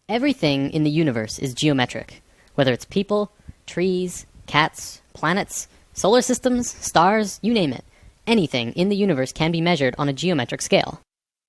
Everything in the universe is geometric, whether it's people, trees, cats, planets, solar systems, stars, you name it. Anything in the universe can be measured on a geometric scale.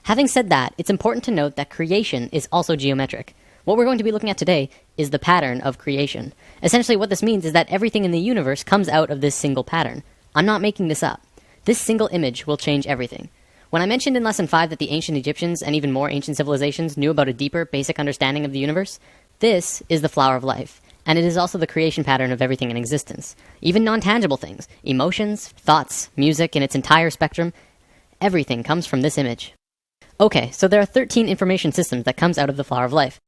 Having said that, it's important to note that creation is also geometric. What we're going to be looking at today is the pattern of creation. Essentially, what this means is that everything in the universe comes out of this single pattern. I'm not making this up. This single image will change everything. When I mentioned in Lesson 5 that the ancient Egyptians and even more ancient civilizations knew about a deeper, basic understanding of the universe, this is the flower of life, and it is also the creation pattern of everything in existence. Even non-tangible things, emotions, thoughts, music in its entire spectrum, everything comes from this image. Okay, so there are 13 information systems that comes out of the flower of life.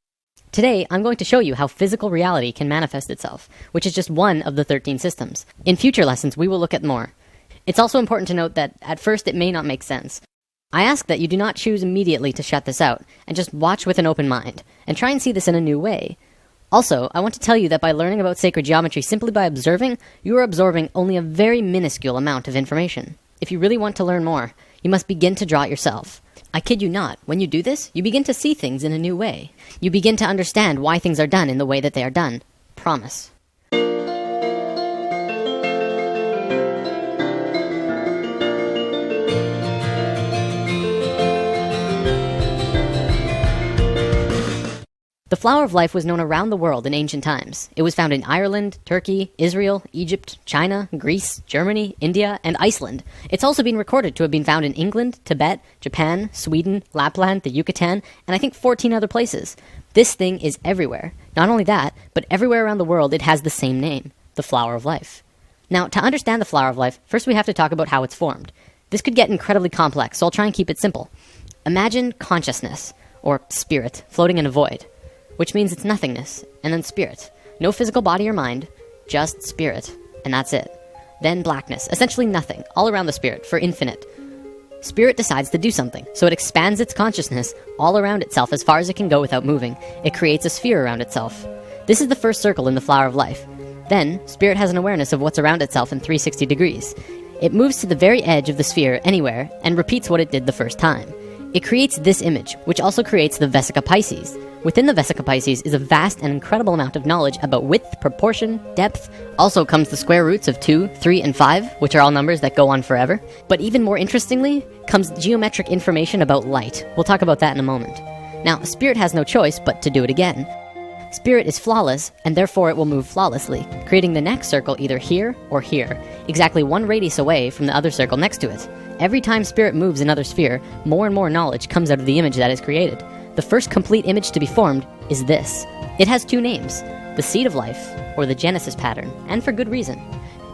Today, I'm going to show you how physical reality can manifest itself, which is just one of the 13 systems. In future lessons, we will look at more. It's also important to note that at first it may not make sense. I ask that you do not choose immediately to shut this out, and just watch with an open mind, and try and see this in a new way. Also, I want to tell you that by learning about sacred geometry simply by observing, you are absorbing only a very minuscule amount of information. If you really want to learn more, you must begin to draw it yourself. I kid you not, when you do this, you begin to see things in a new way. You begin to understand why things are done in the way that they are done. Promise. The flower of life was known around the world in ancient times. It was found in Ireland, Turkey, Israel, Egypt, China, Greece, Germany, India, and Iceland. It's also been recorded to have been found in England, Tibet, Japan, Sweden, Lapland, the Yucatan, and I think 14 other places. This thing is everywhere. Not only that, but everywhere around the world it has the same name, the flower of life. Now, to understand the flower of life, first we have to talk about how it's formed. This could get incredibly complex, so I'll try and keep it simple. Imagine consciousness, or spirit, floating in a void, which means it's nothingness, and then spirit. No physical body or mind, just spirit, and that's it. Then blackness, essentially nothing, all around the spirit, for infinite. Spirit decides to do something, so it expands its consciousness all around itself as far as it can go without moving. It creates a sphere around itself. This is the first circle in the flower of life. Then, spirit has an awareness of what's around itself in 360 degrees. It moves to the very edge of the sphere, anywhere, and repeats what it did the first time. It creates this image, which also creates the Vesica Pisces. Within the Vesica Pisces is a vast and incredible amount of knowledge about width, proportion, depth. Also comes the square roots of 2, 3, and 5, which are all numbers that go on forever. But even more interestingly, comes geometric information about light. We'll talk about that in a moment. Now, spirit has no choice but to do it again. Spirit is flawless, and therefore it will move flawlessly, creating the next circle either here or here, exactly one radius away from the other circle next to it. Every time spirit moves another sphere, more and more knowledge comes out of the image that is created. The first complete image to be formed is this. It has two names, the seed of life, or the Genesis pattern, and for good reason.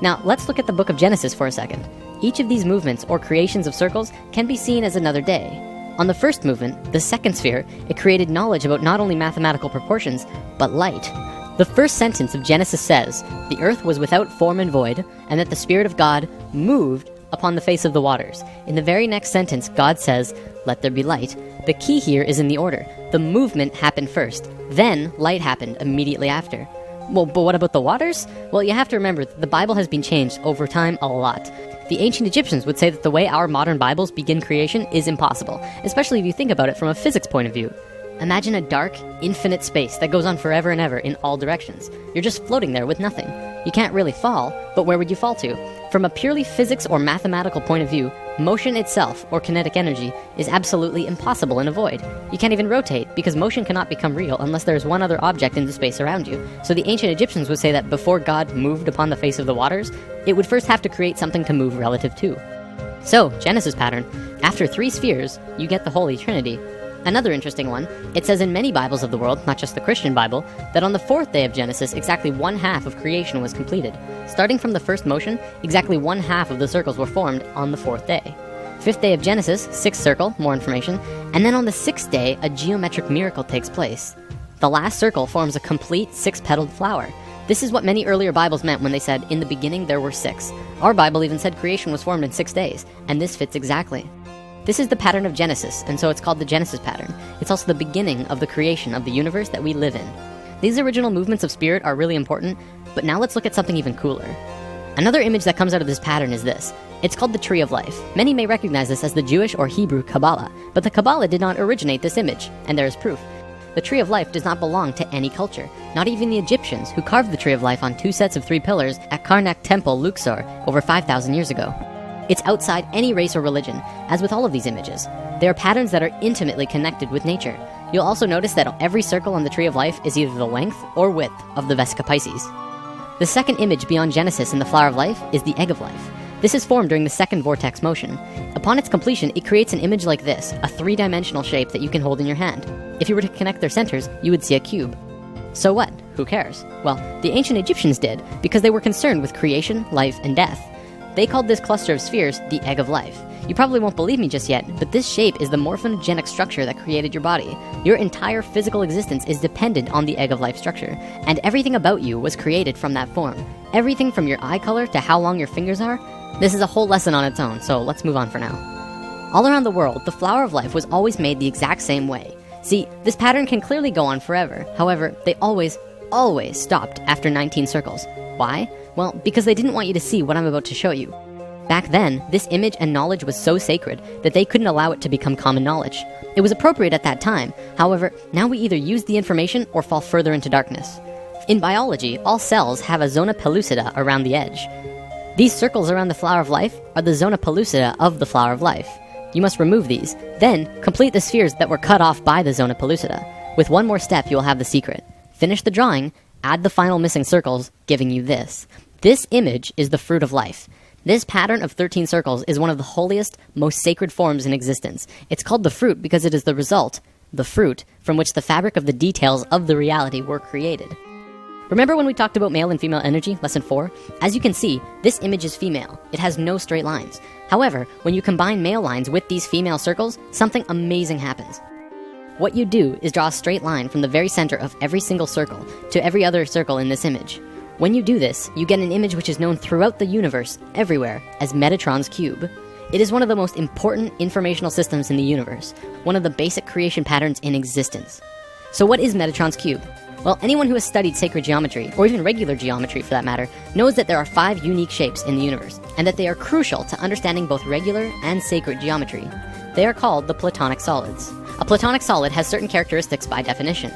Now, let's look at the book of Genesis for a second. Each of these movements, or creations of circles, can be seen as another day. On the first movement, the second sphere, it created knowledge about not only mathematical proportions, but light. The first sentence of Genesis says, "The earth was without form and void, and that the Spirit of God moved upon the face of the waters." In the very next sentence, God says, "Let there be light." The key here is in the order. The movement happened first, then light happened immediately after. Well, but what about the waters? Well, you have to remember that the Bible has been changed over time a lot. The ancient Egyptians would say that the way our modern Bibles begin creation is impossible, especially if you think about it from a physics point of view. Imagine a dark, infinite space that goes on forever and ever in all directions. You're just floating there with nothing. You can't really fall, but where would you fall to? From a purely physics or mathematical point of view, motion itself, or kinetic energy, is absolutely impossible in a void. You can't even rotate, because motion cannot become real unless there is one other object in the space around you. So the ancient Egyptians would say that before God moved upon the face of the waters, it would first have to create something to move relative to. So, Genesis pattern, after 3 spheres, you get the Holy Trinity. Another interesting one, it says in many Bibles of the world, not just the Christian Bible, that on the 4th day of Genesis, exactly 1/2 of creation was completed. Starting from the first motion, exactly 1/2 of the circles were formed on the 4th day. 5th day of Genesis, 6th circle, more information, and then on the 6th day, a geometric miracle takes place. The last circle forms a complete 6-petaled flower. This is what many earlier Bibles meant when they said, "In the beginning there were 6." Our Bible even said creation was formed in 6 days, and this fits exactly. This is the pattern of Genesis, and so it's called the Genesis pattern. It's also the beginning of the creation of the universe that we live in. These original movements of spirit are really important, but now let's look at something even cooler. Another image that comes out of this pattern is this. It's called the Tree of Life. Many may recognize this as the Jewish or Hebrew Kabbalah, but the Kabbalah did not originate this image, and there is proof. the Tree of Life does not belong to any culture, not even the Egyptians, who carved the Tree of Life on 2 sets of 3 pillars at Karnak Temple, Luxor, over 5,000 years ago. It's outside any race or religion, as with all of these images. There are patterns that are intimately connected with nature. You'll also notice that every circle on the Tree of Life is either the length or width of the Vesica Pisces. The second image beyond Genesis in the Flower of Life is the Egg of Life. This is formed during the second vortex motion. Upon its completion, it creates an image like this, a 3-dimensional shape that you can hold in your hand. If you were to connect their centers, you would see a cube. So what? Who cares? Well, the ancient Egyptians did, because they were concerned with creation, life, and death. They called this cluster of spheres the Egg of Life. You probably won't believe me just yet, but this shape is the morphogenic structure that created your body. Your entire physical existence is dependent on the Egg of Life structure, and everything about you was created from that form. Everything from your eye color to how long your fingers are. This is a whole lesson on its own, so let's move on for now. All around the world, the Flower of Life was always made the exact same way. See, this pattern can clearly go on forever. However, they always stopped after 19 circles. Why? Well, because they didn't want you to see what I'm about to show you. Back then, this image and knowledge was so sacred that they couldn't allow it to become common knowledge. It was appropriate at that time. However, now we either use the information or fall further into darkness. In biology, all cells have a zona pellucida around the edge. These circles around the Flower of Life are the zona pellucida of the Flower of Life. You must remove these, then complete the spheres that were cut off by the zona pellucida. With one more step, you will have the secret. Finish the drawing, add the final missing circles, giving you this. This image is the Fruit of Life. This pattern of 13 circles is one of the holiest, most sacred forms in existence. It's called the fruit because it is the result, the fruit, from which the fabric of the details of the reality were created. Remember when we talked about male and female energy, lesson 4? As you can see, this image is female. It has no straight lines. However, when you combine male lines with these female circles, something amazing happens. What you do is draw a straight line from the very center of every single circle to every other circle in this image. When you do this, you get an image which is known throughout the universe, everywhere, as Metatron's cube. It is one of the most important informational systems in the universe, one of the basic creation patterns in existence. So what is Metatron's cube? Well, anyone who has studied sacred geometry, or even regular geometry for that matter, knows that there are 5 unique shapes in the universe, and that they are crucial to understanding both regular and sacred geometry. They are called the Platonic solids. A Platonic solid has certain characteristics by definition.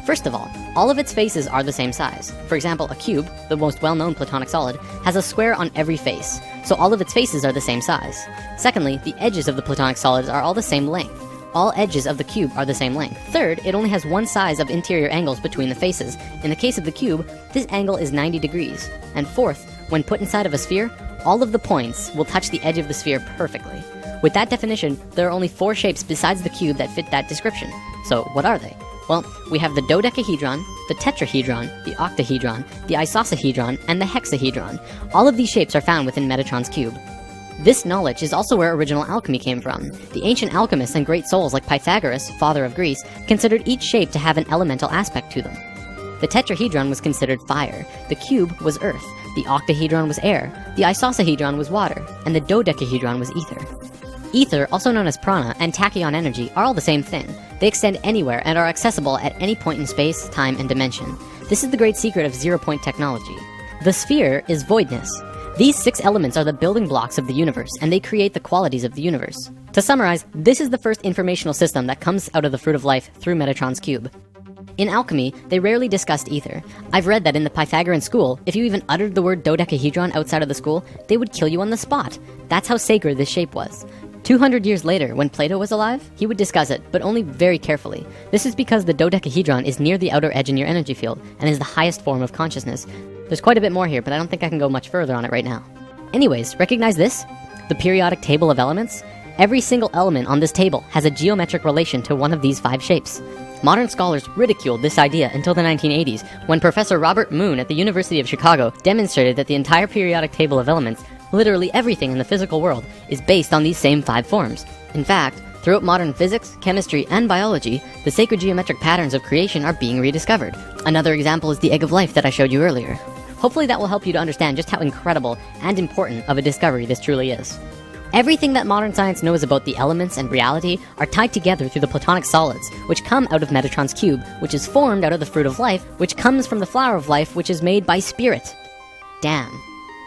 First of all of its faces are the same size. For example, a cube, the most well-known Platonic solid, has a square on every face, so all of its faces are the same size. Secondly, the edges of the Platonic solids are all the same length. All edges of the cube are the same length. Third, it only has one size of interior angles between the faces. In the case of the cube, this angle is 90 degrees. And fourth, when put inside of a sphere, all of the points will touch the edge of the sphere perfectly. With that definition, there are only 4 shapes besides the cube that fit that description. So what are they? Well, we have the dodecahedron, the tetrahedron, the octahedron, the isosahedron, and the hexahedron. All of these shapes are found within Metatron's cube. This knowledge is also where original alchemy came from. The ancient alchemists and great souls like Pythagoras, father of Greece, considered each shape to have an elemental aspect to them. The tetrahedron was considered fire, the cube was earth, the octahedron was air, the isosahedron was water, and the dodecahedron was ether. Ether, also known as prana, and tachyon energy are all the same thing. They extend anywhere and are accessible at any point in space, time, and dimension. This is the great secret of zero-point technology. The sphere is voidness. These 6 elements are the building blocks of the universe, and they create the qualities of the universe. To summarize, this is the first informational system that comes out of the Fruit of Life through Metatron's cube. In alchemy, they rarely discussed ether. I've read that in the Pythagorean school, if you even uttered the word dodecahedron outside of the school, they would kill you on the spot. That's how sacred this shape was. 200 years later, when Plato was alive, he would discuss it, but only very carefully. This is because the dodecahedron is near the outer edge in your energy field, and is the highest form of consciousness. There's quite a bit more here, but I don't think I can go much further on it right now. Anyways, recognize this? The periodic table of elements? Every single element on this table has a geometric relation to one of these 5 shapes. Modern scholars ridiculed this idea until the 1980s, when Professor Robert Moon at the University of Chicago demonstrated that the entire periodic table of elements, literally everything in the physical world, is based on these same 5 forms. In fact, throughout modern physics, chemistry, and biology, the sacred geometric patterns of creation are being rediscovered. Another example is the Egg of Life that I showed you earlier. Hopefully that will help you to understand just how incredible and important of a discovery this truly is. Everything that modern science knows about the elements and reality are tied together through the Platonic solids, which come out of Metatron's cube, which is formed out of the Fruit of Life, which comes from the Flower of Life, which is made by spirit. Damn.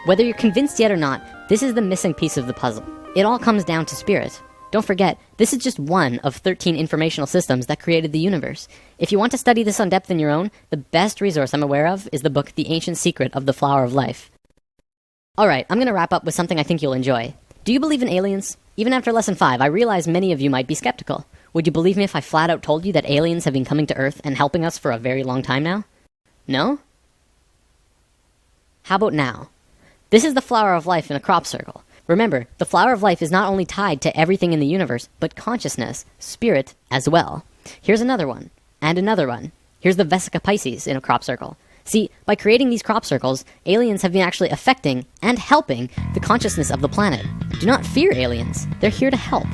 Whether you're convinced yet or not, this is the missing piece of the puzzle. It all comes down to spirit. Don't forget, this is just one of 13 informational systems that created the universe. If you want to study this on depth in your own, the best resource I'm aware of is the book The Ancient Secret of the Flower of Life. Alright, I'm going to wrap up with something I think you'll enjoy. Do you believe in aliens? Even after Lesson 5, I realize many of you might be skeptical. Would you believe me if I flat out told you that aliens have been coming to Earth and helping us for a very long time now? No? How about now? This is the flower of life in a crop circle. Remember, the flower of life is not only tied to everything in the universe, but consciousness, spirit, as well. Here's another one, and another one. Here's the Vesica Pisces in a crop circle. See, by creating these crop circles, aliens have been actually affecting and helping the consciousness of the planet. Do not fear aliens. They're here to help.